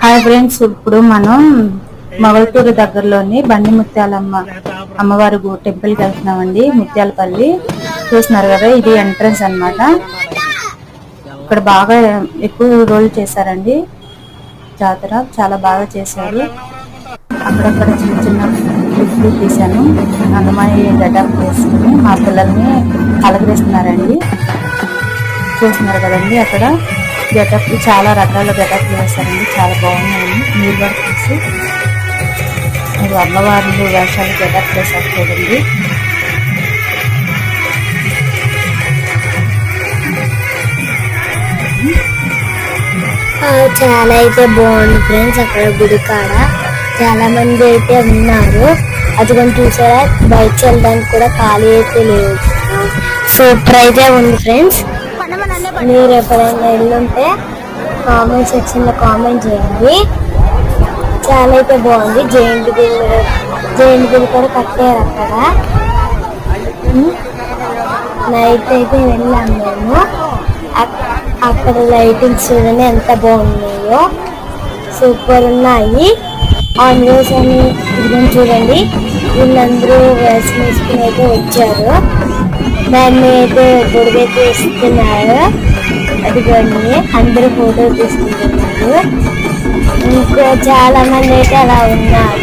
Hi friends, ఇప్పుడు మనం మొగల్తూరు దగ్గరలోని బండి ముత్యాలమ్మ అమ్మవారి టెంపుల్ కి వెళ్తున్నామండి. ముత్యాలపల్లి చూస్తున్నారు కదా, ఇది ఎంట్రన్స్ అన్నమాట. ఇక్కడ బాగా ఎక్కువ రోజులు చేశారండి జాతర, చాలా బాగా చేశారు. అక్కడక్కడ చిన్న చిన్న క్లిప్లు తీశాను. అన్నమయ్య గడ్డప్ వేసుకుని మా పిల్లల్ని అలకరిస్తున్నారండి. చూస్తున్నారు కదండి, అక్కడ గెటప్ చాలా రకాల గెటప్లు వేస్తారండి, చాలా బాగున్నాయి. మీరు కూడా చూసి మీరు అమ్మవార్లు వేషాలు గెటప్ వేసారు చూడండి. చాలా అయితే బాగుంది ఫ్రెండ్స్. అక్కడ గుడి కాడ చాలా మంది అయితే ఉన్నారు. అది కొంచెం చూసారా, బయట వెళ్ళడానికి కూడా ఖాళీ అయితే లేదు. సూపర్ అయితే ఉంది ఫ్రెండ్స్. మీరు ఎప్పుడైనా వెళ్ళుంటే కామెంట్ సెక్షన్ లో కామెంట్ చేయండి. చాలా అయితే బాగుంది. జైంట్ బిల్ కూడా కట్టారు అక్కడ. నైట్ అయితే వెళ్ళాము మేము. అక్కడ లైటింగ్స్ చూడండి ఎంత బాగున్నాయో, సూపర్ ఉన్నాయి. ఆన్లైన్స్ అని ఇదిగోని చూడండి, వీళ్ళందరూ వేసుకుని అయితే వచ్చారు. దాన్ని అయితే గొడుగైతే ఇస్తున్నారు. అదిగోండి అందరూ ఫోటో తీసుకుంటున్నారు. ఇంకో చాలా మంది అయితే అలా ఉన్నారు.